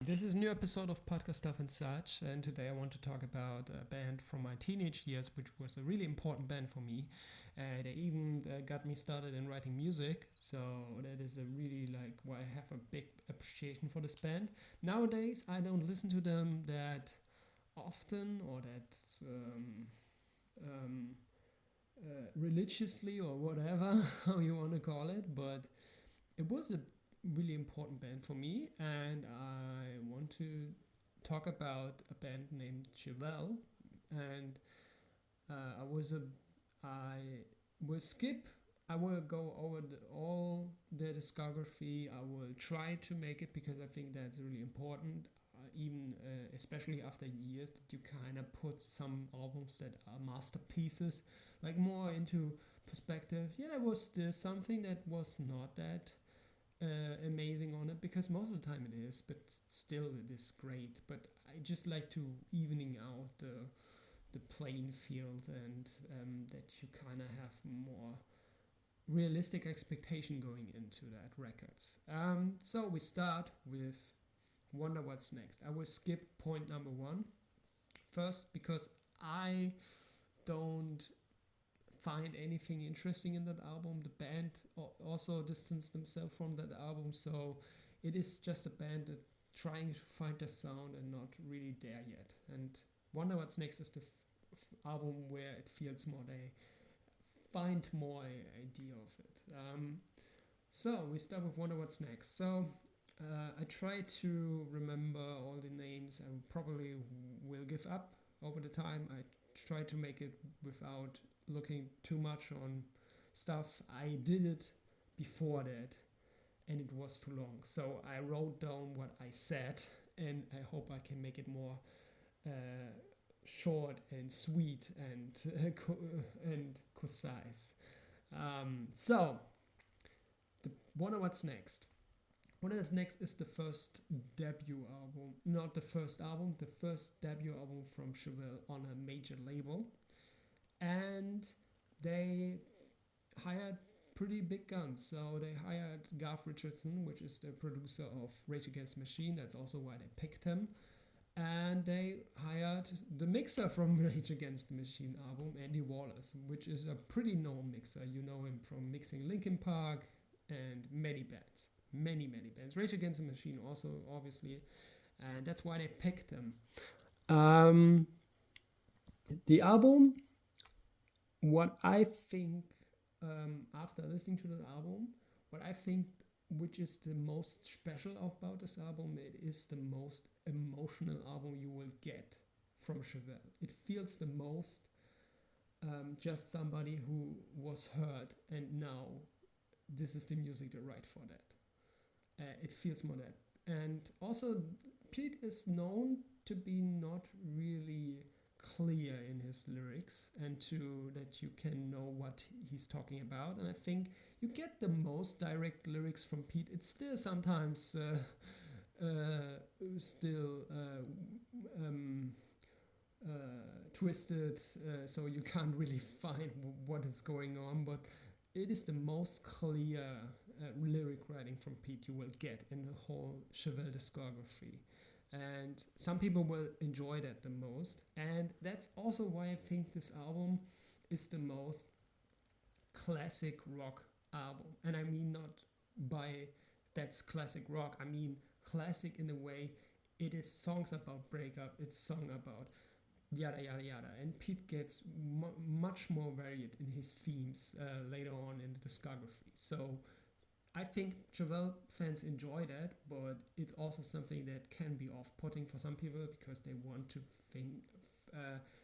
This is a new episode of Podcastuffandsuch, and today I want to talk about a band from my teenage years, which was a really important band for me. They even got me started in writing music, so that is a really why I have a big appreciation for this band. Nowadays, I don't listen to them that often or that um, religiously or whatever how you want to call it, but it was a really important band for me, and I want to talk about a band named CheVelle. And I was a I will skip. I will go over all the discography. I will try to make it because I think that's really important. Even especially after years, that you kind of put some albums that are masterpieces, like more into perspective. Yeah, there was still something that was not that amazing on it, because most of the time it is, but still it is great. But I just like to evening out the playing field, and that you kind of have more realistic expectation going into that records. So we start with Wonder What's Next. I will skip point number one first because I don't find anything interesting in that album. The band also distanced themselves from that album, so it is just a band that trying to find their sound and not really there yet. And Wonder What's Next is the album where it feels more they find more idea of it. So we start with Wonder What's Next. So I try to remember all the names. I probably will give up over the time. I try to make it without looking too much on stuff. I did it before that and it was too long. So I wrote down what I said, and I hope I can make it more short and sweet and concise. So, the Wonder What's Next. What is next is the first debut album, not the first album, the first debut album from CheVelle on a major label. And they hired pretty big guns. So they hired Garth Richardson, which is the producer of Rage Against the Machine. That's also why they picked him. And they hired the mixer from Rage Against the Machine album, Andy Wallace, which is a pretty known mixer. You know him from mixing Linkin Park and many bands. Many bands. Rage Against the Machine also, obviously. And that's why they picked him. The album, what I think, after listening to the album, what I think which is the most special about this album, it is the most emotional album you will get from CheVelle. It feels the most just somebody who was hurt and now this is the music they write for that. It feels more that. And also, Pete is known to be not really clear in his lyrics, and to that you can know what he's talking about. And I think you get the most direct lyrics from Pete. It's still sometimes twisted, so you can't really find what is going on, but it is the most clear lyric writing from Pete you will get in the whole CheVelle discography. And some people will enjoy that the most. And that's also why I think this album is the most classic rock album. And I mean not by that's classic rock. I mean classic in the way it is songs about breakup. It's song about yada yada yada. And Pete gets much more varied in his themes later on in the discography. So I think CheVelle fans enjoy that, but it's also something that can be off-putting for some people because they want to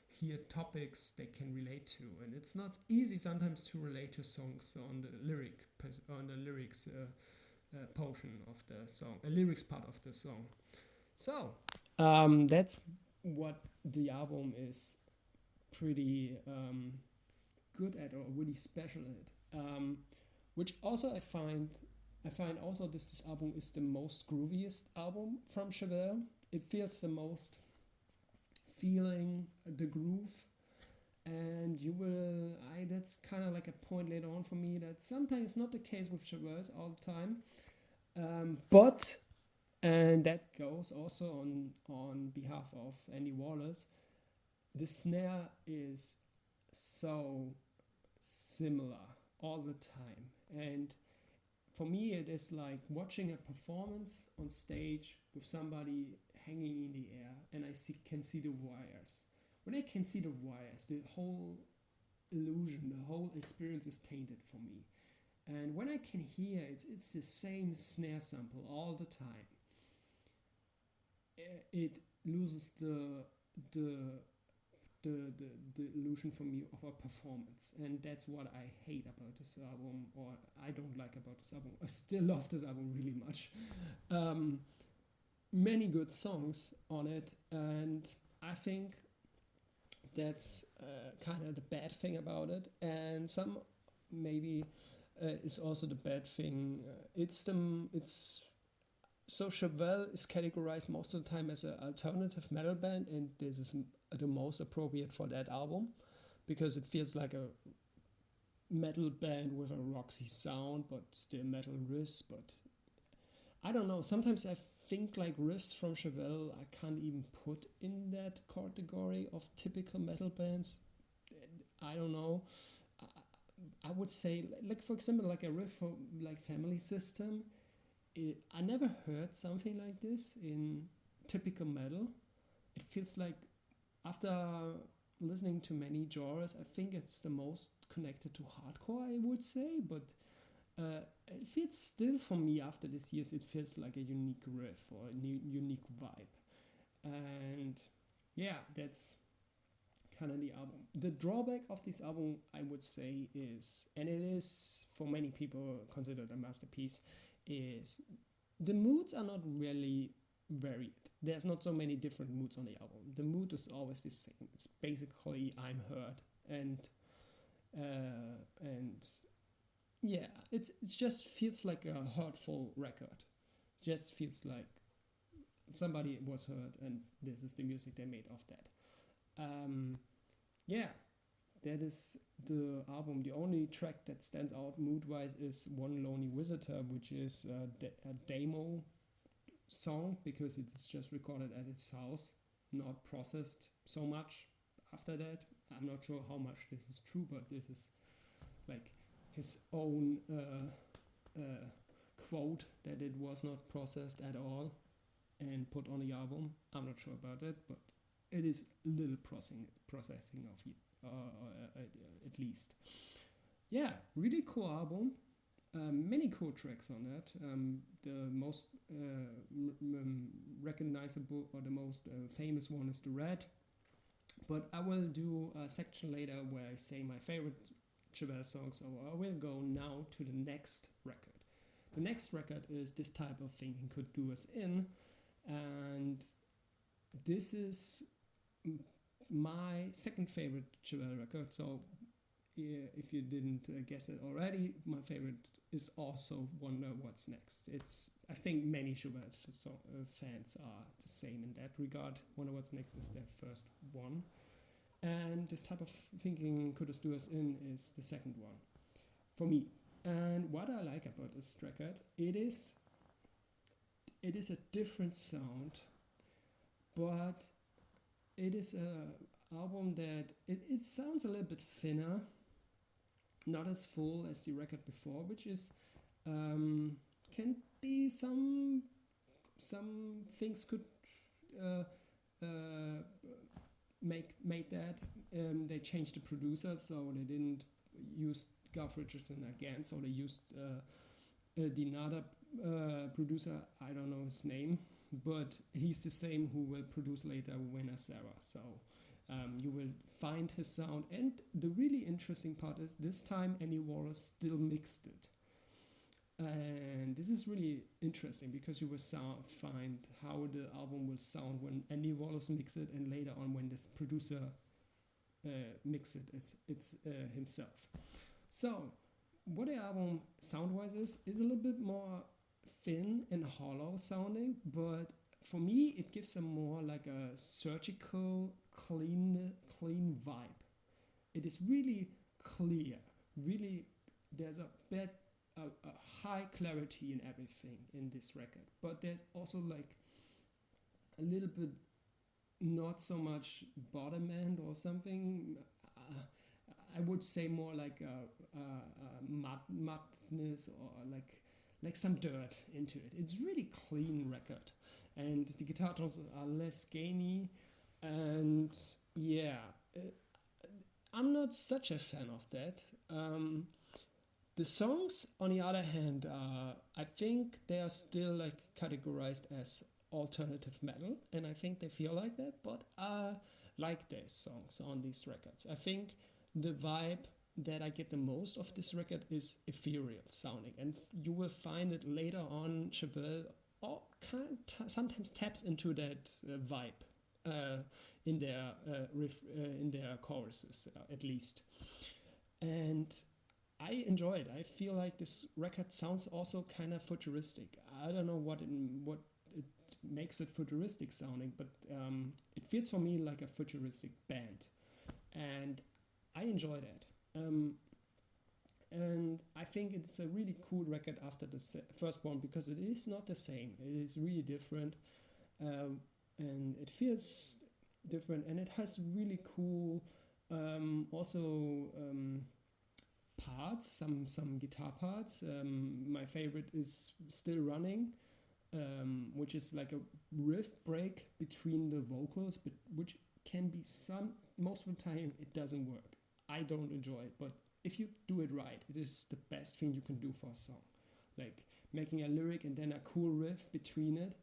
hear topics they can relate to, and it's not easy sometimes to relate to songs on the lyrics portion of the song, a lyrics part of the song. So that's what the album is pretty good at, or really special at. Which also I find also this album is the most grooviest album from CheVelle. It feels the most feeling the groove, and you will that's kind of like a point later on for me that sometimes not the case with CheVelle all the time, but And that goes also on behalf of Andy Wallace. The snare is so similar all the time, and for me it is like watching a performance on stage with somebody hanging in the air, and can see the wires. When I can see the wires, the whole illusion, the whole experience is tainted for me. And when I can hear it's the same snare sample all the time, it loses the the illusion for me of a performance, and that's what I hate about this album, or I don't like about this album. I still love this album really much. Many good songs on it, and I think that's kind of the bad thing about it, and some maybe is also the bad thing. It's so CheVelle is categorized most of the time as an alternative metal band, and this is the most appropriate for that album because it feels like a metal band with a rocky sound but still metal riffs. But I don't know, sometimes I think like riffs from CheVelle I can't even put in that category of typical metal bands. I don't know. I would say, like for example, like a riff from like Family System. I never heard something like this in typical metal. It feels like, after listening to many genres, I think it's the most connected to hardcore, I would say, but it feels still for me after this years, it feels like a unique riff or a unique vibe. And yeah, that's kind of the album. The drawback of this album, I would say, is, and it is for many people considered a masterpiece, is the moods are not really varied. There's not so many different moods on the album. The mood is always the same. It's basically I'm heard, and yeah, it just feels like a hurtful record. It just feels like somebody was hurt, and this is the music they made of that. Yeah, that is the album. The only track that stands out mood-wise is One Lonely Visitor, which is a demo song because it's just recorded at his house, not processed so much after that. I'm not sure how much this is true, but this is like his own quote that it was not processed at all and put on the album. I'm not sure about it, but it is a little processing of it, at least. Yeah, really cool album. Many cool tracks on that. The most recognizable or the most famous one is The Red. But I will do a section later where I say my favorite CheVelle songs, so I will go now to the next record. The next record is This Type of Thinking Could Do Us In, and this is my second favorite CheVelle record. So if you didn't guess it already, my favorite is also Wonder What's Next. I think many CheVelle fans are the same in that regard. Wonder What's Next is their first one, and This Type of Thinking Could Do Us In is the second one for me. And what I like about this record, it is a different sound, but it is a album that it sounds a little bit thinner, not as full as the record before, which is can be some things could make that. They changed the producer, so they didn't use Garth Richardson again, so they used the another producer. I don't know his name, but he's the same who will produce later Winner Sarah. So you will find his sound. And the really interesting part is this time Andy Wallace still mixed it. And this is really interesting because you will find how the album will sound when Andy Wallace mixes it, and later on when this producer mixes it, it's himself. So what the album sound-wise is a little bit more thin and hollow sounding, but for me it gives a more like a surgical, clean vibe. It is really clear. Really, there's a bad a high clarity in everything in this record, but there's also like a little bit not so much bottom end or something. I would say more like a mudness or like some dirt into it. It's really clean record, and the guitar tones are less gainy, and yeah, I'm not such a fan of that. The songs, on the other hand, I think they are still like categorized as alternative metal, and I think they feel like that. But I like their songs on these records. I think the vibe that I get the most of this record is ethereal sounding, and you will find it later on. CheVelle or sometimes taps into that vibe in their in their choruses, at least, and I enjoy it. I feel like this record sounds also kind of futuristic. I don't know what it makes it futuristic sounding, but it feels for me like a futuristic band, and I enjoy that. And I think it's a really cool record after the first one, because it is not the same. It is really different, and it feels different, and it has really cool also parts, some guitar parts. My favorite is Still Running, which is like a riff break between the vocals, but which can be most of the time it doesn't work. I don't enjoy it, but if you do it right, it is the best thing you can do for a song. Like making a lyric and then a cool riff between it.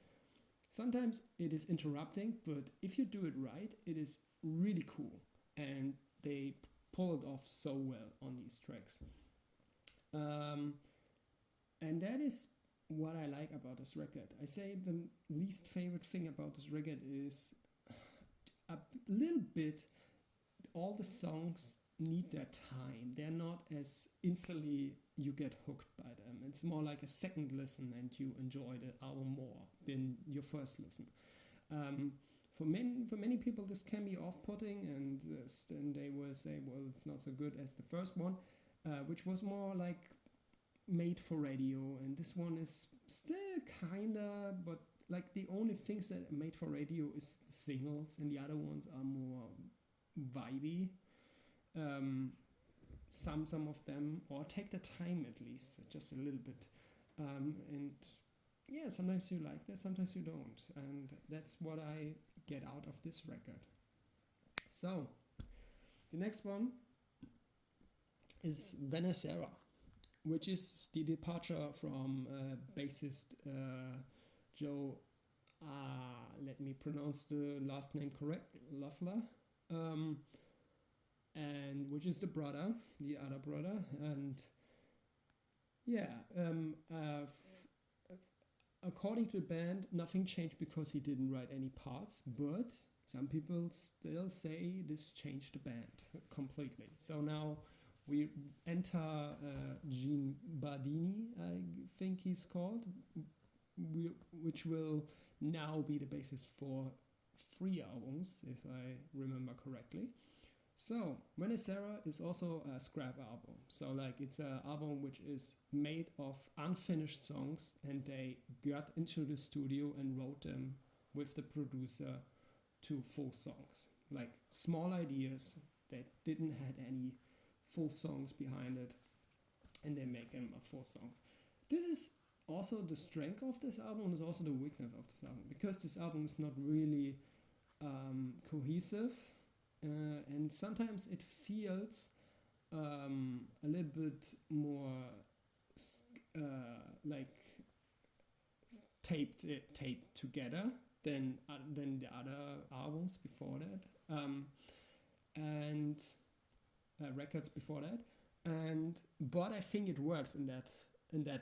Sometimes it is interrupting, but if you do it right, it is really cool, and they pull it off so well on these tracks. And that is what I like about this record. I say the least favorite thing about this record is a little bit all the songs need their time. They're not as instantly you get hooked by them. It's more like a second listen and you enjoy the album more than your first listen. For many people this can be off-putting, and then they will say, well, it's not so good as the first one, which was more like made for radio, and this one is still kinda, but like the only things that are made for radio is the singles, and the other ones are more vibey. Some of them, or take the time at least, just a little bit, and yeah, sometimes you like that, sometimes you don't, and that's what I get out of this record. So the next one is Venezuela, which is the departure from bassist Joe, let me pronounce the last name correct, Loeffler, and which is the other brother, and yeah, according to the band, nothing changed because he didn't write any parts, but some people still say this changed the band completely. So now we enter Gene Bardini, I think he's called, which will now be the bassist for 3 albums, if I remember correctly. So Venezuela is also a scrap album. So like it's an album which is made of unfinished songs, and they got into the studio and wrote them with the producer to full songs. Like small ideas that didn't have any full songs behind it, and they make them a full songs. This is also the strength of this album, and is also the weakness of this album, because this album is not really cohesive. And sometimes it feels a little bit more like taped together than the other albums before that, and records before that. But I think it works in that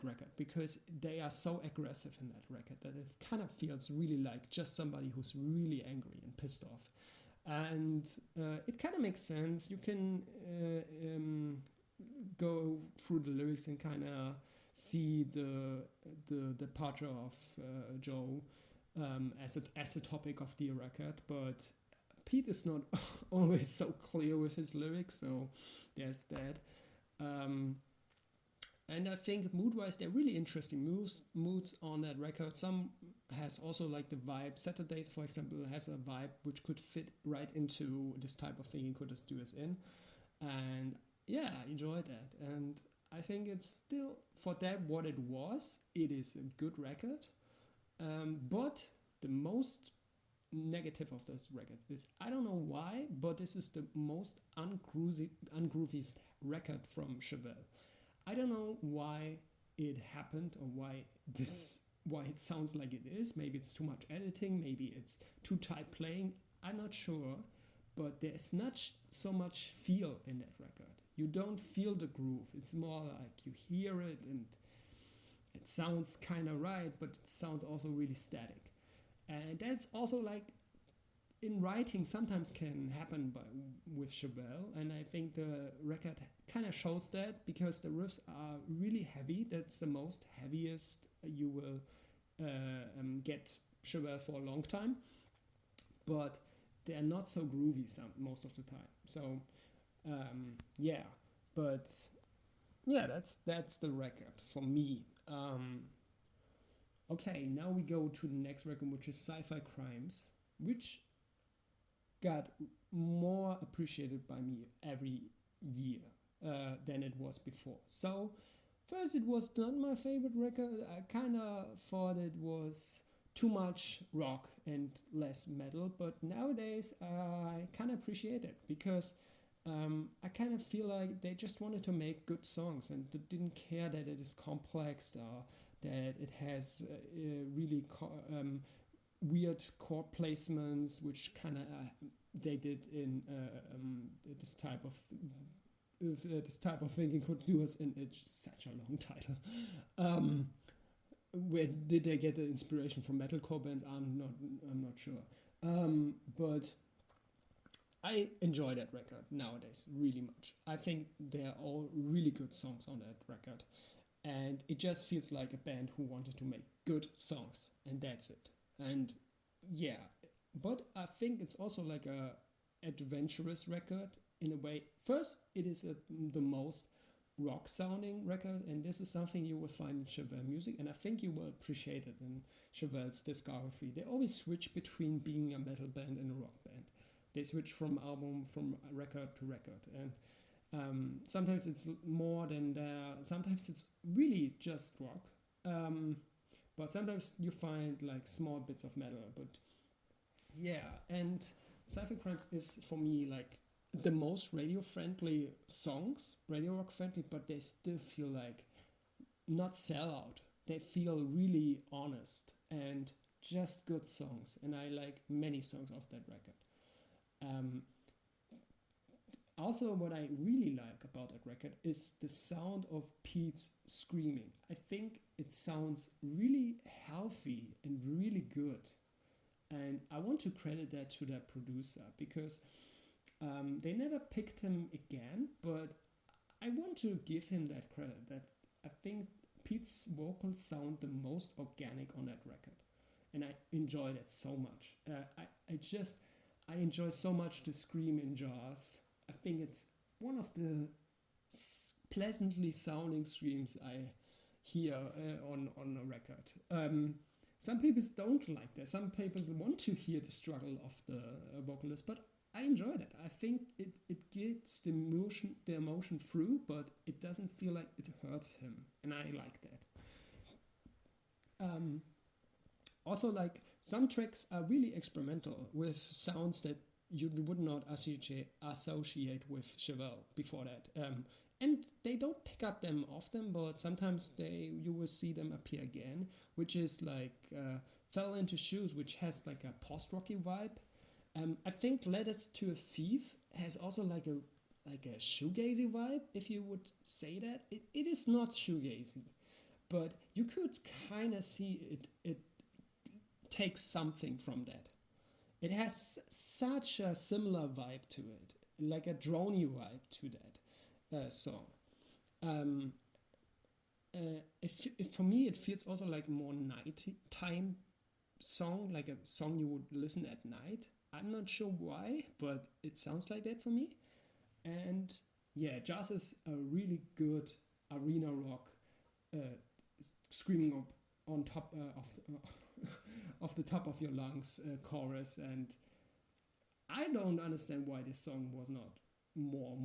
record, because they are so aggressive in that record that it kind of feels really like just somebody who's really angry and pissed off. And it kind of makes sense. You can go through the lyrics and kind of see the departure of Joe as a topic of the record, but Pete is not always so clear with his lyrics, so there's that. And I think mood-wise, they're really interesting moods on that record. Some has also like the vibe. Saturdays, for example, has a vibe which could fit right into this type of thing you could just do this in. And yeah, I enjoyed that. And I think it's still, for that what it was, it is a good record. But the most negative of those records is, I don't know why, but this is the most ungroovy record from CheVelle. I don't know why it happened or why it sounds like it is. Maybe it's too much editing, maybe it's too tight playing. I'm not sure, but there's not so much feel in that record. You don't feel the groove. It's more like you hear it and it sounds kind of right, but it sounds also really static. And that's also like in writing sometimes can happen with CheVelle, and I think the record kind of shows that, because the riffs are really heavy. That's the most heaviest you will get CheVelle for a long time, but they're not so groovy most of the time. So yeah, but yeah, that's the record for me. Okay, now we go to the next record, which is Sci-Fi Crimes, which got more appreciated by me every year than it was before. So first, it was not my favorite record. I kind of thought it was too much rock and less metal, but nowadays I kind of appreciate it, because I kind of feel like they just wanted to make good songs and didn't care that it is complex or that it has really weird chord placements, which kind of they did in this type of thinking could do us in. It's such a long title. Where did they get the inspiration from metalcore bands? I'm not sure. But I enjoy that record nowadays really much. I think they're all really good songs on that record, and it just feels like a band who wanted to make good songs, and that's it. And yeah, but I think it's also like a adventurous record in a way. First, it is the most rock sounding record, and this is something you will find in CheVelle music, and I think you will appreciate it in CheVelle's discography. They always switch between being a metal band and a rock band. They switch from record to record, and sometimes it's more than that. Sometimes it's really just rock, but sometimes you find like small bits of metal. But yeah, and Sci-Fi Crimes is for me like the most radio friendly songs, radio rock friendly, but they still feel like not sellout. They feel really honest and just good songs, and I like many songs of that record. Also, what I really like about that record is the sound of Pete's screaming. I think it sounds really healthy and really good. And I want to credit that to their producer, because they never picked him again, but I want to give him that credit. That I think Pete's vocals sound the most organic on that record. And I enjoy that so much. I enjoy so much the scream in Jaws. I think it's one of the pleasantly sounding screams I hear on a record. Some people don't like that. Some people want to hear the struggle of the vocalist, but I enjoy that. I think it gets the emotion through, but it doesn't feel like it hurts him, and I like that. Also, like, some tracks are really experimental with sounds that you would not associate with CheVelle before that. And they don't pick up them often, but sometimes you will see them appear again, which is like Fell Into Shoes, which has like a post-rocky vibe. I think Letters to a Thief has also like a shoegazy vibe, if you would say that. It is not shoegazy, but you could kind of see it takes something from that. It has such a similar vibe to it, like a droney vibe to that song. For me, it feels also like more nighttime song, like a song you would listen at night. I'm not sure why, but it sounds like that for me. And yeah, Jazz is a really good arena rock screaming up on top of the top of your lungs chorus, and I don't understand why this song was not more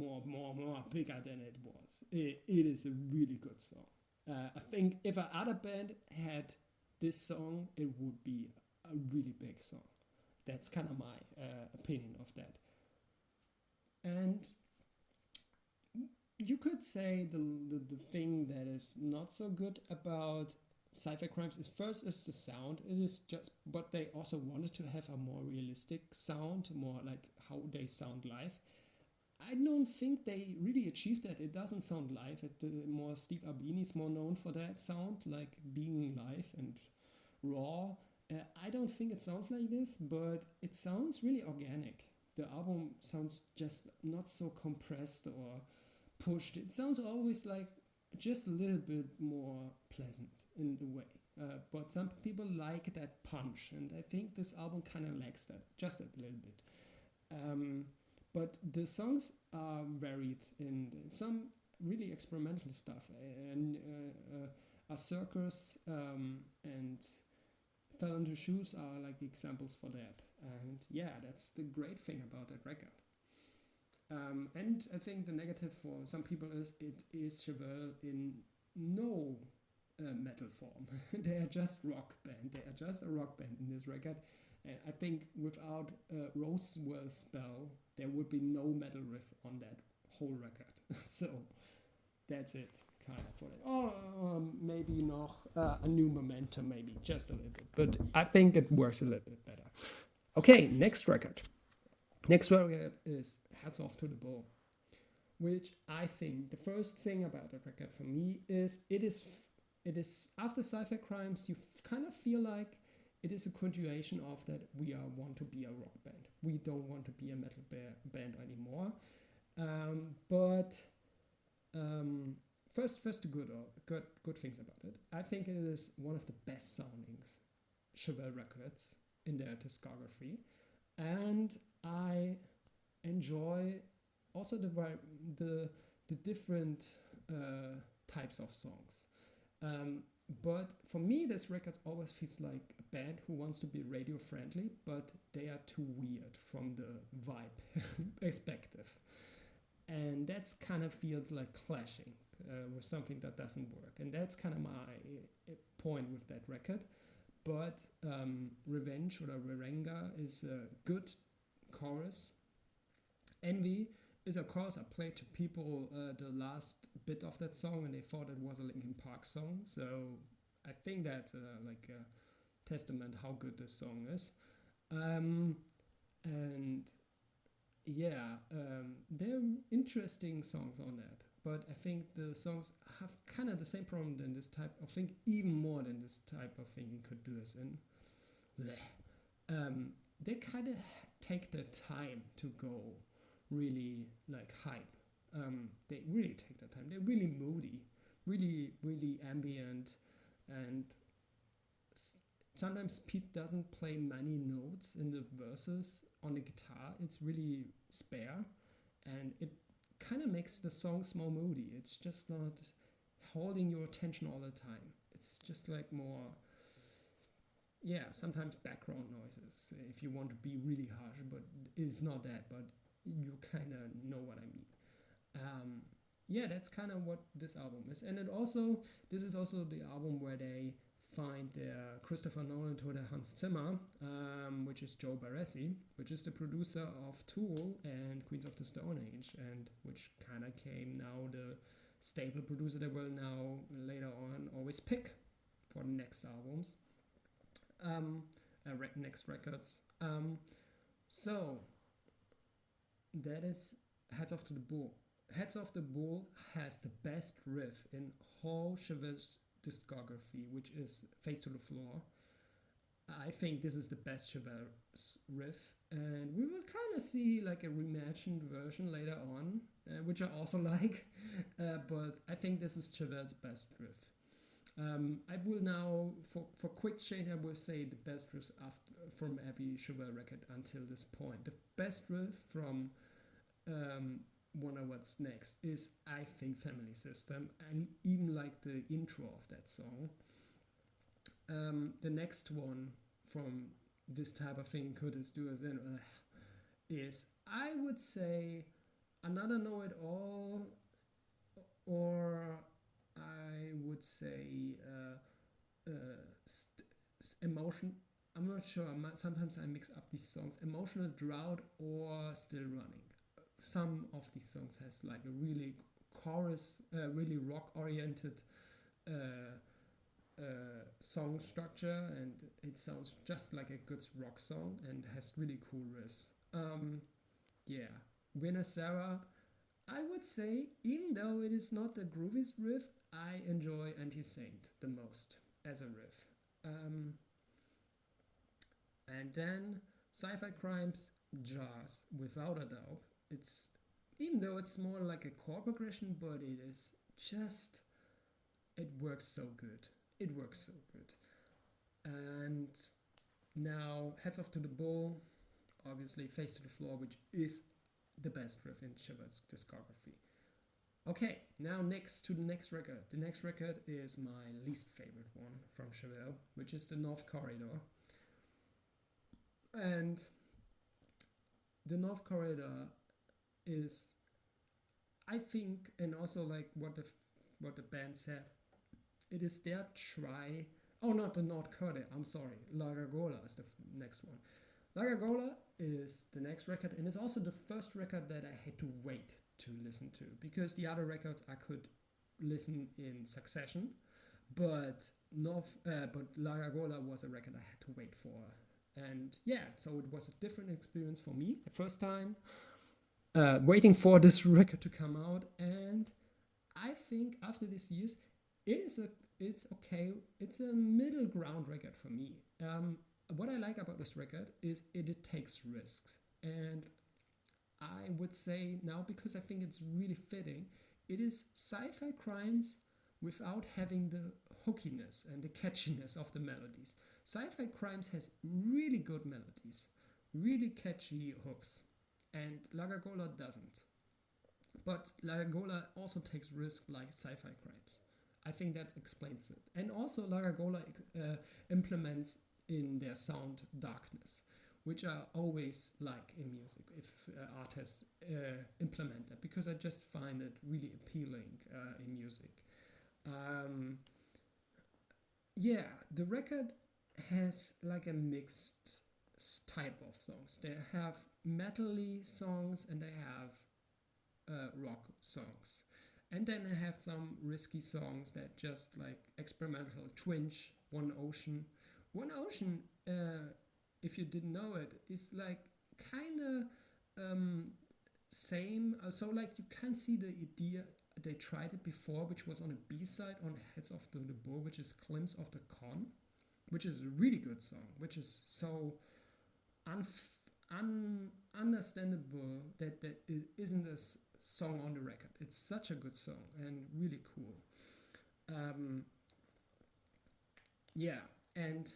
bigger than it was. It is a really good song. I think if a other band had this song, it would be a really big song. That's kind of my opinion of that. And you could say the thing that is not so good about sci-fi crimes is first is the sound. It is just, but they also wanted to have a more realistic sound, more like how they sound live. I don't think they really achieved that. It doesn't sound live. More Steve Albini's more known for that sound, like being live and raw. I don't think it sounds like this, but it sounds really organic. The album sounds just not so compressed or pushed. It sounds always like just a little bit more pleasant in a way. But some people like that punch, and I think this album kind of lacks that just a little bit. But the songs are varied in some really experimental stuff, and A Circus and Fell Into Shoes are like examples for that. And yeah, that's the great thing about that record. And I think the negative for some people is it is CheVelle in no metal form. They are just rock band. They are just a rock band in this record. And I think without Roswell's spell, there would be no metal riff on that whole record. So that's it, kind of for that. Or maybe noch a new momentum, maybe just a little bit. But I think it works a little bit better. Okay, next record. Next record is Hats Off to the Bull, which I think the first thing about the record for me is it is after Sci-Fi Crimes, you kind of feel like it is a continuation of that. We want to be a rock band. We don't want to be a metal band anymore. First the good things about it. I think it is one of the best soundings CheVelle records in their discography, and I enjoy also the different types of songs. But for me, this record always feels like a band who wants to be radio friendly, but they are too weird from the vibe perspective. And that's kind of feels like clashing with something that doesn't work. And that's kind of my point with that record. But Revenge or Rerenga is a good chorus. Envy is a chorus I played to people the last bit of that song, and they thought it was a Linkin Park song. So I think that's like a testament how good this song is. And yeah, there are interesting songs on that. But I think the songs have kind of the same problem than this type of thing, even more than this type of thing you could do this in. They kind of take the time to go really like hype. They really take the time. They're really moody, really ambient, and sometimes Pete doesn't play many notes in the verses on the guitar. It's really spare, and it kind of makes the songs more moody. It's just not holding your attention all the time. It's just like more, yeah, sometimes background noises if you want to be really harsh, but it's not that, but you kind of know what I mean. Yeah, that's kind of what this album is. And this is also the album where they find their Christopher Nolan to the Hans Zimmer, which is Joe Barresi, which is the producer of Tool and Queens of the Stone Age, and which kind of came now the staple producer they will now later on always pick for the next albums, next records. So that is Hats Off to the Bull. Hats Off the Bull has the best riff in whole CheVelle's discography, which is Face to the Floor. I think this is the best CheVelle's riff, and we will kind of see like a reimagined version later on, which I also like, but I think this is CheVelle's best riff. I will now, for quick change, I will say the best riffs from every CheVelle record until this point. The best riff from wonder what's next is, I think, Family System. I even like the intro of that song. The next one from this type of thing could do is, I would say, Another Know It All, or I would say Emotion. I'm not sure. Sometimes I mix up these songs. Emotional Drought or Still Running. Some of these songs has like a really chorus, really rock oriented song structure, and it sounds just like a good rock song and has really cool riffs. Yeah, Winner Sarah, I would say, even though it is not the grooviest riff, I enjoy Anti-Saint the most as a riff. And then Sci-Fi Crimes, Jazz, without a doubt. It's, even though it's more like a chord progression, but it is just, it works so good. It works so good. And now, Heads Off to the Bull, obviously Face to the Floor, which is the best riff in CheVelle's discography. Okay, now next to the next record. The next record is my least favorite one from CheVelle, which is the North Corridor. And the North Corridor is, I think, and also like what the band said, it is their try. Oh, not the North Corridor. I'm sorry. La Gargola is the next one. La Gargola is the next record, and it's also the first record that I had to wait to listen to, because the other records I could listen in succession, but La Gargola was a record I had to wait for. And yeah, so it was a different experience for me the first time, waiting for this record to come out. And I think after these years, it's okay. It's a middle ground record for me. What I like about this record is it takes risks. And I would say now, because I think it's really fitting, it is Sci-Fi Crimes without having the hookiness and the catchiness of the melodies. Sci-Fi Crimes has really good melodies, really catchy hooks, and La Gargola doesn't. But La Gargola also takes risks like Sci-Fi Crimes. I think that explains it. And also La Gargola implements in their sound darkness, which I always like in music if artists implement that, because I just find it really appealing in music. Yeah, the record has like a mixed type of songs. They have metal-y songs and they have rock songs. And then I have some risky songs that just like experimental. Twinge, One Ocean. One Ocean, if you didn't know it, is like kind of same. So like you can see the idea. They tried it before, which was on a B-side on Heads Off to the Bull, which is Glimpse of the Con, which is a really good song, which is so understandable that it isn't a song on the record. It's such a good song and really cool. Yeah, and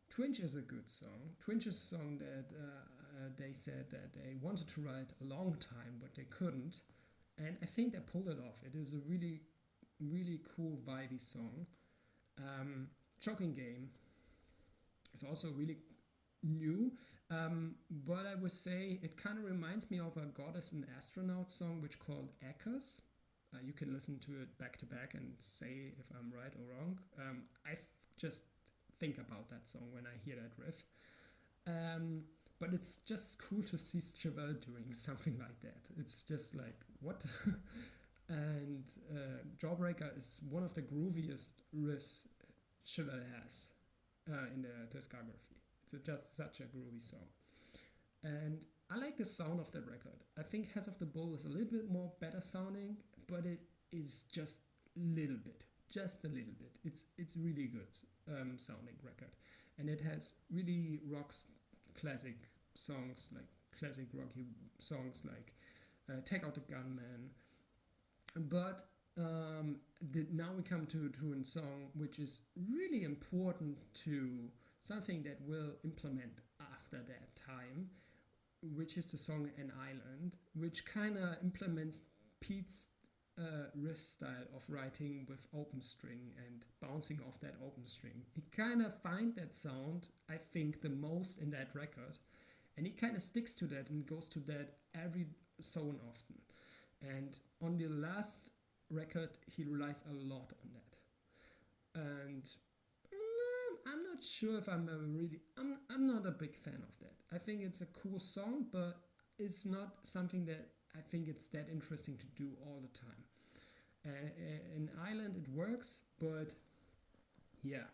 Twinge is a good song. Twinge is a song that they said that they wanted to write a long time, but they couldn't. And I think they pulled it off. It is a really, really cool, vibey song. Choking Game is also really new, but I would say it kind of reminds me of a Goddess and Astronaut song, which called Echoes. You can listen to it back to back and say if I'm right or wrong. I just think about that song when I hear that riff. But it's just cool to see CheVelle doing something like that. It's just like, what? And Jawbreaker is one of the grooviest riffs CheVelle has in the discography. It's just such a groovy song. And I like the sound of that record. I think Heads of the Bull is a little bit more better sounding, but it is just a little bit. It's really good sounding record. And it has really classic songs, like classic rocky songs like Take Out the Gunman. But now we come to a song which is really important to something that will implement after that time, which is the song An Island, which kind of implements Pete's riff style of writing with open string and bouncing off that open string. He kind of find that sound, I think, the most in that record, and he kind of sticks to that and goes to that every so often. And on the last record, he relies a lot on that. And I'm not sure if I'm not a big fan of that. I think it's a cool song, but it's not something that I think it's that interesting to do all the time. In Ireland it works, but yeah.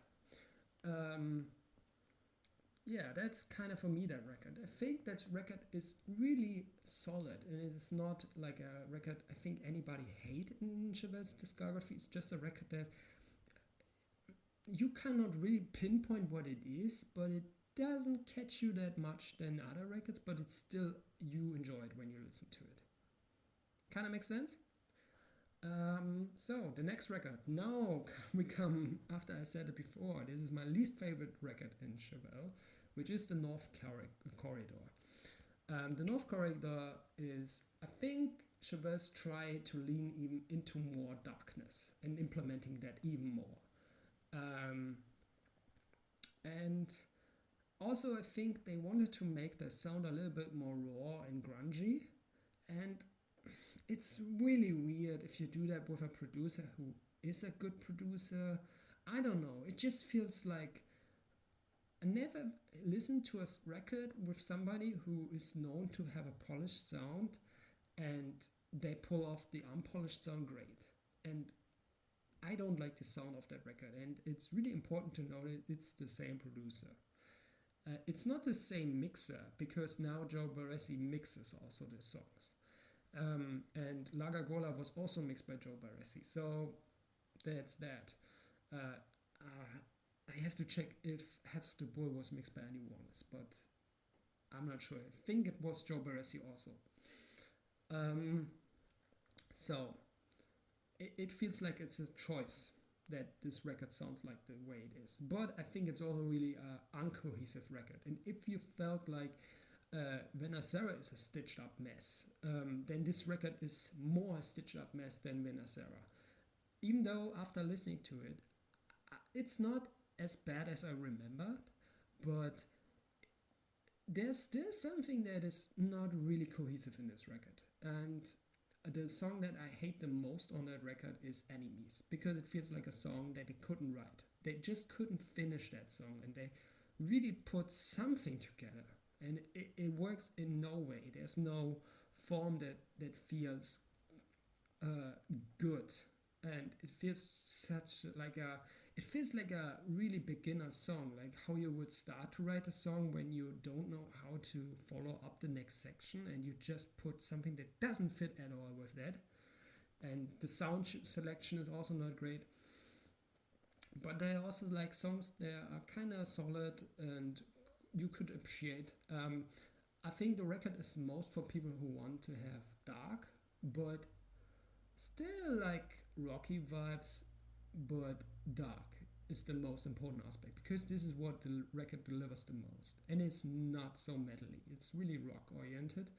That's kind of for me that record. I think that record is really solid, and it is not like a record I think anybody hate in CheVelle's discography. It's just a record that you cannot really pinpoint what it is, but it doesn't catch you that much than other records, but it's still, you enjoy it when you listen to it. Kind of makes sense? So the next record. Now we come, after I said it before, this is my least favorite record in CheVelle, which is the North Corridor. The North Corridor is, I think, CheVelle's try to lean even into more darkness and implementing that even more. And also I think they wanted to make the sound a little bit more raw and grungy, and it's really weird if you do that with a producer who is a good producer. I don't know, it just feels like I never listened to a record with somebody who is known to have a polished sound and they pull off the unpolished sound great. And I don't like the sound of that record, and it's really important to know that it's the same producer. It's not the same mixer, because now Joe Barresi mixes also the songs. And La Gargola was also mixed by Joe Barresi, so that's that. I have to check if Heads of the Bull was mixed by anyone else, but I'm not sure. I think it was Joe Barresi also. So it feels like it's a choice that this record sounds like the way it is. But I think it's also really an uncohesive record. And if you felt like Venacera is a stitched up mess, then this record is more a stitched up mess than Venacera. Even though after listening to it, it's not as bad as I remembered, but there's still something that is not really cohesive in this record. And the song that I hate the most on that record is Enemies, because it feels like a song that they couldn't write. They just couldn't finish that song, and they really put something together. And it works in no way. There's no form that feels good. And it feels like a really beginner song, like how you would start to write a song when you don't know how to follow up the next section, and you just put something that doesn't fit at all with that. And the sound selection is also not great. But there are also like songs that are kind of solid and you could appreciate. I think the record is most for people who want to have dark, but still like rocky vibes, but dark is the most important aspect, because this is what the record delivers the most, and it's not so metally. It's really rock oriented,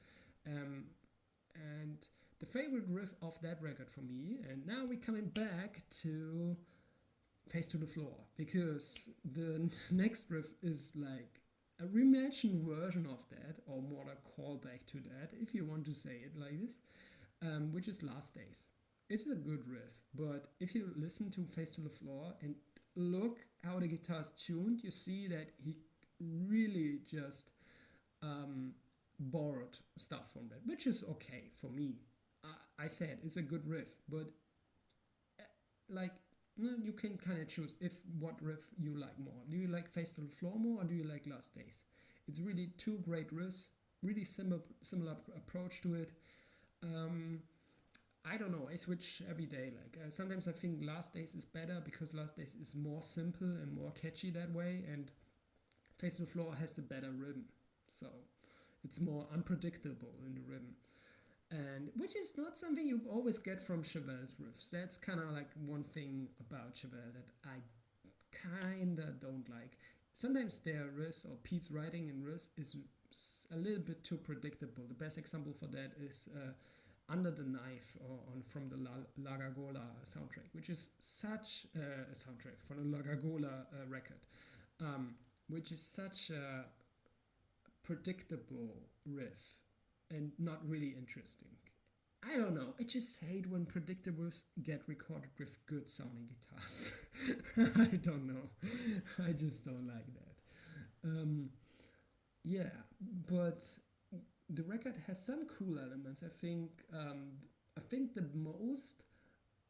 and the favorite riff of that record for me. And now we're coming back to Face to the Floor, because the next riff is like a reimagined version of that, or more a callback to that, if you want to say it like this, which is Last Days. It's a good riff, but if you listen to Face to the Floor and look how the guitar is tuned, you see that he really just borrowed stuff from that, which is okay for me. I said it's a good riff, but you can kind of choose what riff you like more. Do you like Face to the Floor more, or do you like Last Days? It's really two great riffs, really similar approach to it. I don't know, I switch every day. Sometimes I think Last Days is better because Last Days is more simple and more catchy that way, and Face to the Floor has the better rhythm, so it's more unpredictable in the rhythm, and which is not something you always get from CheVelle's riffs. That's kind of like one thing about CheVelle that I kind of don't like. Sometimes their riffs or Pete's writing in riffs is a little bit too predictable. The best example for that is Under the Knife from the Lagagola soundtrack, which is such a soundtrack for the Lagagola record, which is such a predictable riff and not really interesting. I don't know. I just hate when predictable riffs get recorded with good sounding guitars. I don't know. I just don't like that. Yeah, but the record has some cool elements. I think the most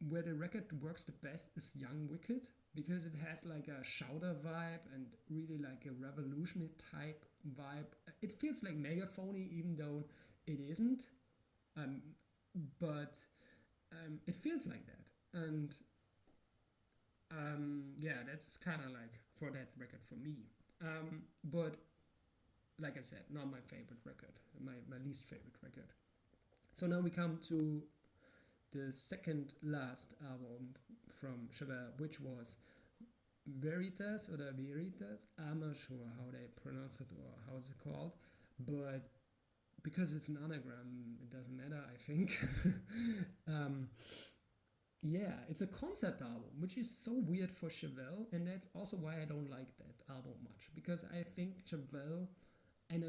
where the record works the best is Young Wicked, because it has like a shouter vibe and really like a revolutionary type vibe. It feels like megaphony even though it isn't, but it feels like that. And yeah, that's kind of like for that record for me. But like I said, not my favorite record, my least favorite record. So now we come to the second last album from CheVelle, which was Veritas or the Veritas. I'm not sure how they pronounce it or how it's called, but because it's an anagram, it doesn't matter, I think. Yeah, it's a concept album, which is so weird for CheVelle, and that's also why I don't like that album much, because I think CheVelle, and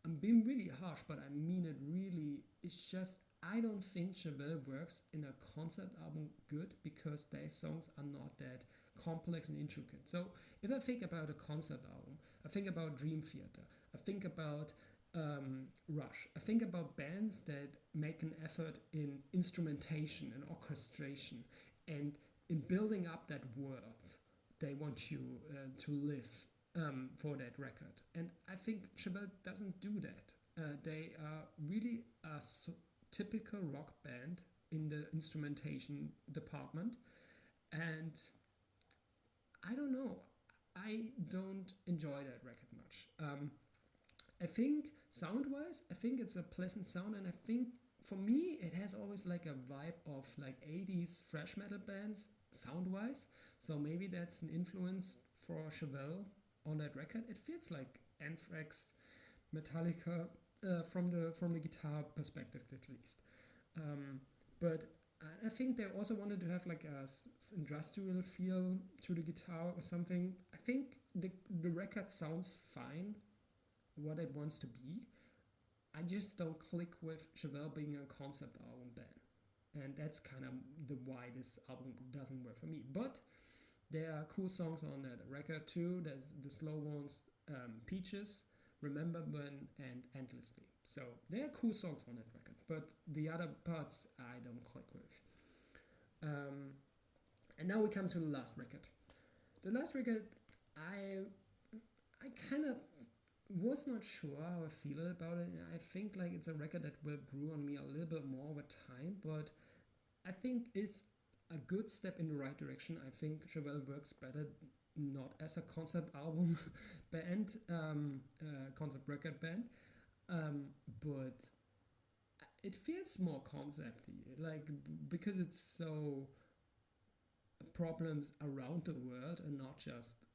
I'm being really harsh, but I mean it really, it's just, I don't think CheVelle works in a concept album good, because their songs are not that complex and intricate. So if I think about a concept album, I think about Dream Theater, I think about Rush, I think about bands that make an effort in instrumentation and orchestration and in building up that world they want you to live for that record. And I think CheVelle doesn't do that. They are really a typical rock band in the instrumentation department, and I don't know, I don't enjoy that record much. I think sound-wise, I think it's a pleasant sound, and I think for me it has always like a vibe of like 80s thrash metal bands sound-wise. So maybe that's an influence for CheVelle on that record. It feels like Anthrax, Metallica from the guitar perspective at least. But I think they also wanted to have like a industrial feel to the guitar or something. I think the record sounds fine, what it wants to be. I just don't click with CheVelle being a concept album band, and that's kind of why this album doesn't work for me. But there are cool songs on that record too. There's the slow ones, Peaches, Remember When, and Endlessly. So there are cool songs on that record, but the other parts I don't click with. And now we come to the last record. The last record, I kind of was not sure how I feel about it. I think like it's a record that will grow on me a little bit more over time, but I think it's a good step in the right direction. I think CheVelle works better not as a concept album band, concept record band, but it feels more concepty, like because it's so problems around the world and not just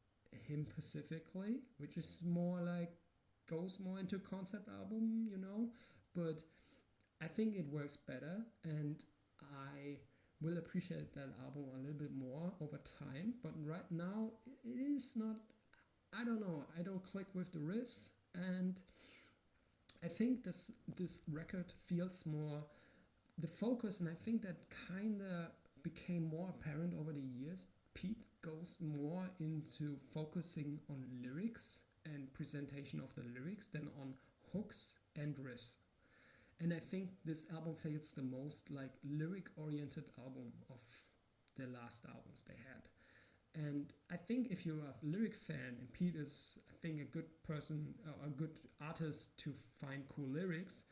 him specifically, which is more like goes more into concept album, but I think it works better, and I will appreciate that album a little bit more over time. But right now it is not, I don't know, I don't click with the riffs, and I think this record feels more the focus, and I think that kind of became more apparent over the years. Pete goes more into focusing on lyrics and presentation of the lyrics than on hooks and riffs. And I think this album feels the most like lyric-oriented album of the last albums they had. And I think if you're a lyric fan, and Pete is, I think, a good person, a good artist to find cool lyrics,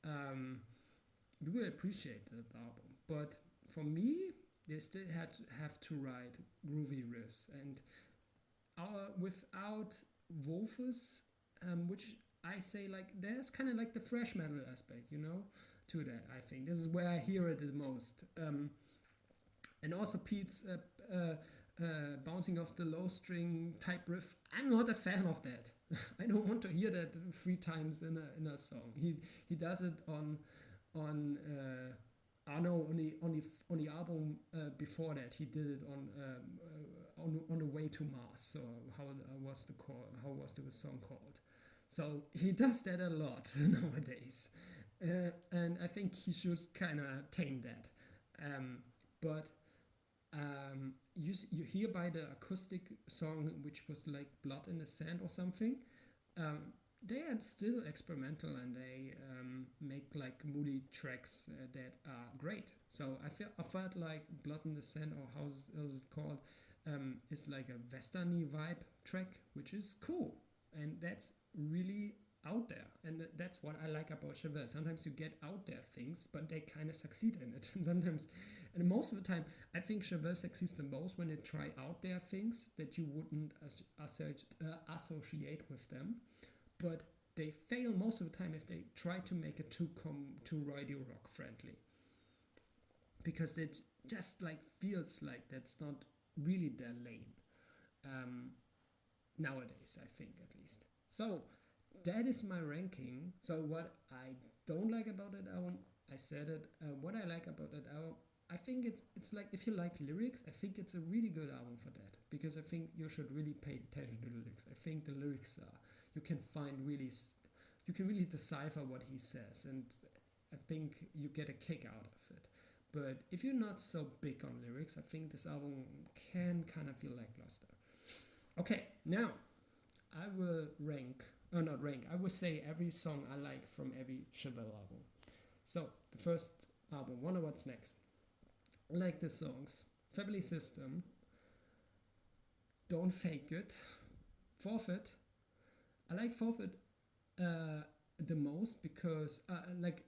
you will appreciate that album. But for me, they still have to write groovy riffs, and without Wolfes, which I say like there's kind of like the thrash metal aspect, to that. I think this is where I hear it the most, and also Pete's bouncing off the low string type riff. I'm not a fan of that. I don't want to hear that 3 times in a song. He does it on I know on the album before that he did it on the way to Mars. So how was the song called? So he does that a lot nowadays, and I think he should kind of tame that. But you hear by the acoustic song, which was like Blood in the Sand or something. They are still experimental and they make like moody tracks that are great. So I felt like Blood in the Sand, or how's it called, is like a westerny vibe track, which is cool, and that's really out there, and that's what I like about CheVelle. Sometimes you get out there things, but they kind of succeed in it, and sometimes, and most of the time, I think CheVelle succeeds the most when they try out there things that you wouldn't associate with them, but they fail most of the time if they try to make it too radio rock friendly, because it just like feels like that's not really their lane nowadays, I think, at least. So that is my ranking. So what I don't like about that album, I said it. What I like about that album, I think it's like, if you like lyrics, I think it's a really good album for that, because I think you should really pay attention to the lyrics. I think the lyrics are, you can really decipher what he says, and I think you get a kick out of it. But if you're not so big on lyrics, I think this album can kind of feel lackluster. Okay, now I will I will say every song I like from every CheVelle album. So the first album, Wonder What's Next. I like the songs Family System, Don't Fake It, Forfeit. I like Forfeit the most, because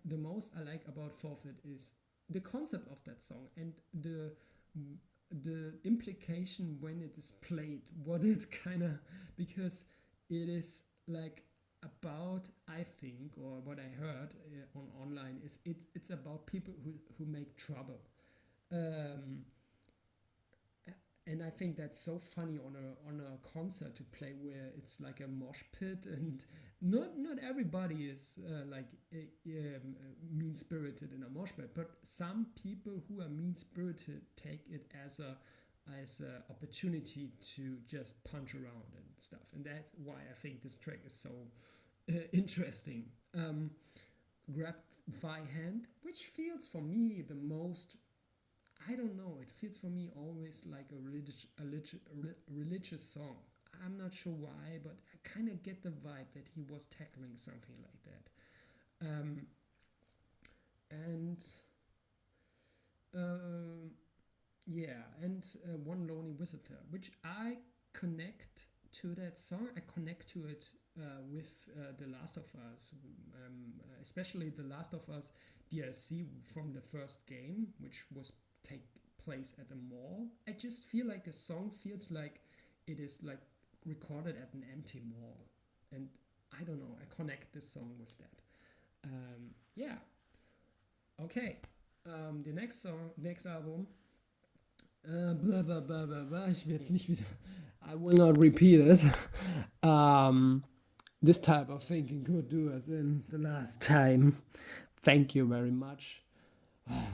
the most I like about Forfeit is the concept of that song and the implication when it is played, what it kind of, because it is like about, I think, or what I heard on online is it's about people who make trouble, and I think that's so funny on a concert to play where it's like a mosh pit, and not everybody is mean spirited in a mosh pit, but some people who are mean spirited take it as a opportunity to just punch around and stuff, and that's why I think this track is so interesting. Grab Thy Hand, which feels for me the most, I don't know, it feels for me always like a religious song. I'm not sure why, but I kind of get the vibe that he was tackling something like that. One Lonely Visitor, which I connect to that song. I connect to it with The Last of Us, especially The Last of Us DLC from the first game, which was take place at a mall. I just feel like the song feels like it is like recorded at an empty mall, and I don't know, I connect this song with that. Okay, the next album, blah, blah, blah, blah, blah. Ich will jetzt nicht wieder, I will not repeat it. This type of thinking could do as in the last time. Thank you very much.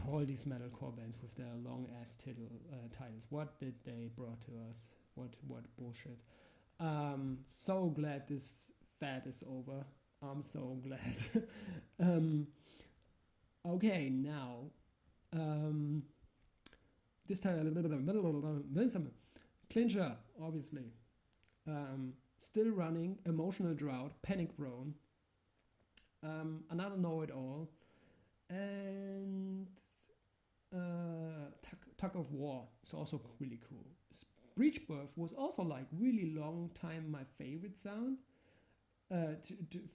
All these metalcore bands with their long ass titles. What did they brought to us? What bullshit. So glad this fad is over. I'm so glad. Okay, now this time Clincher, obviously. Still running, Emotional Drought, Panic Prone, Another Know-It-All, and Tug of War is also really cool. Breach Birth was also like really long time my favorite sound.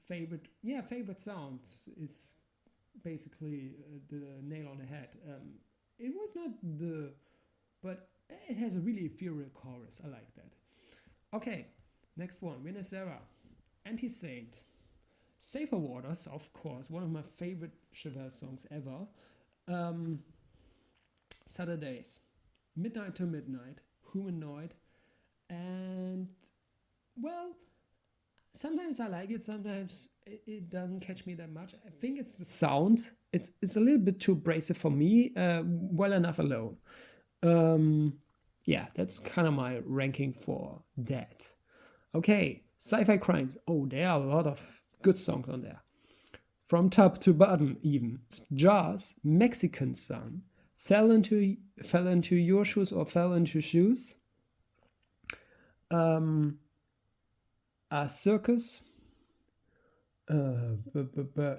Favorite sounds is basically the nail on the head. It was not but it has a really ethereal chorus. I like that. Okay, next one, Vinacera, Anti-Saint, Safer Waters, of course, one of my favorite CheVelle songs ever. Saturdays, Midnight to Midnight, humanoid. And, well, sometimes I like it, sometimes it doesn't catch me that much. I think it's the sound. It's a little bit too abrasive for me, well enough alone. Yeah, that's kind of my ranking for that. Okay, sci-fi crimes. Oh, there are a lot of good songs on there. From top to bottom, even. Jaws, Mexican Sun, Fell into Your Shoes or Fell into Shoes. A Circus.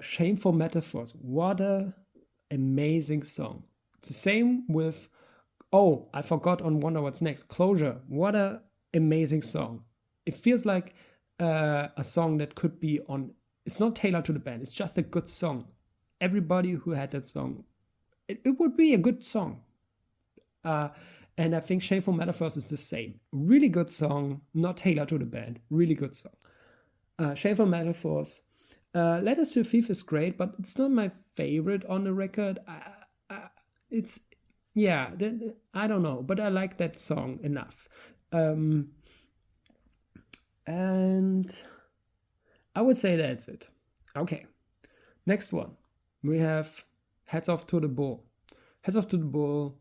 Shameful Metaphors. What a amazing song. It's the same with, oh, I forgot on Wonder What's Next. Closure. What a amazing song. It feels like a song that could be on. It's not tailored to the band. It's just a good song. Everybody who had that song, it would be a good song. And I think Shameful Metaphors is the same. Really good song, not tailored to the band. Really good song. Shameful Metaphors. Letters to a Thief is great, but it's not my favorite on the record. It's, yeah, I don't know, but I like that song enough. And I would say that's it. Okay. Next one. We have Hats Off to the Bull. Hats Off to the Bull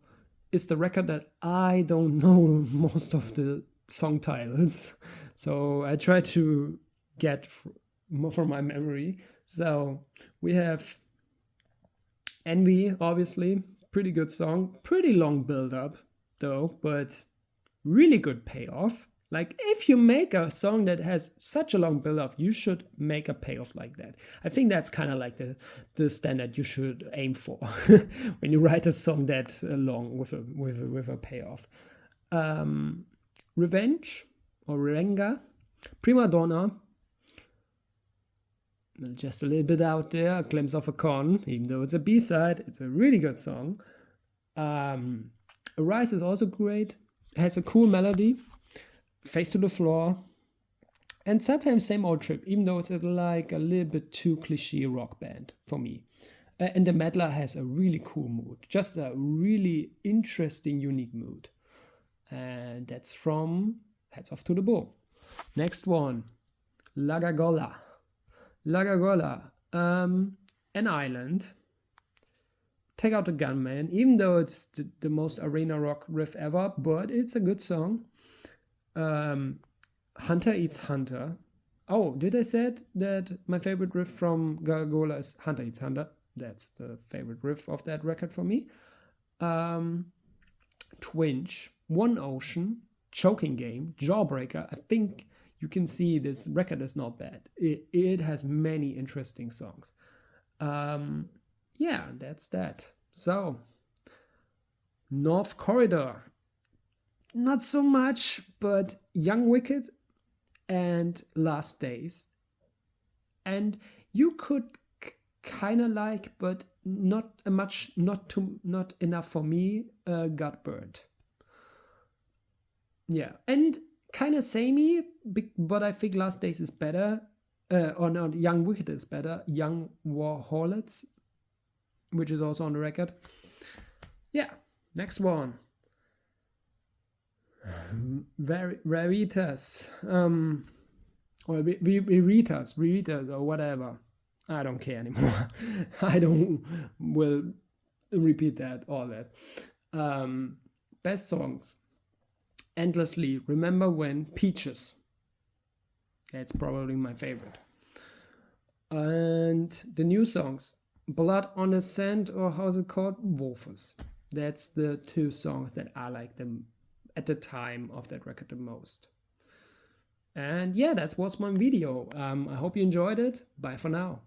is the record that I don't know most of the song titles. So I try to get from my memory. So we have Envy, obviously. Pretty good song. Pretty long build up, though, but really good payoff. Like, if you make a song that has such a long build-up, you should make a payoff like that. I think that's kind of like the standard you should aim for when you write a song that long with a payoff. Revenge or Renga, Prima Donna. Just a little bit out there, a glimpse of a con, even though it's a B-side. It's a really good song. Arise is also great. It has a cool melody. Face to the Floor, and sometimes Same Old Trip, even though it's like a little bit too cliche rock band for me. And the Meddler has a really cool mood, just a really interesting, unique mood. And that's from Hats Off to the Bull. Next one, La Gagola. La Gagola, an island. Take Out the Gunman, even though it's the most arena rock riff ever, but it's a good song. Hunter Eats Hunter. Oh, did I say that my favorite riff from Gargola is Hunter Eats Hunter? That's the favorite riff of that record for me. Twinge, One Ocean, Choking Game, Jawbreaker. I think you can see this record is not bad. It has many interesting songs. Yeah, that's that. So, North Corridor. Not so much, but Young Wicked and Last Days. And you could kind of like, but not enough for me, Got Burned. Yeah, and kind of samey, but I think Last Days is better. Or not, Young Wicked is better. Young War Harlots, which is also on the record. Yeah, next one. Veritas, or Veritas, or whatever. I don't care anymore. I will repeat all that. Best songs. Endlessly, Remember When, Peaches. That's probably my favorite. And the new songs, Blood on the Sand, or how's it called? Wolfers. That's the two songs that I like them at the time of that record the most. And yeah, that was my video. I hope you enjoyed it. Bye for now.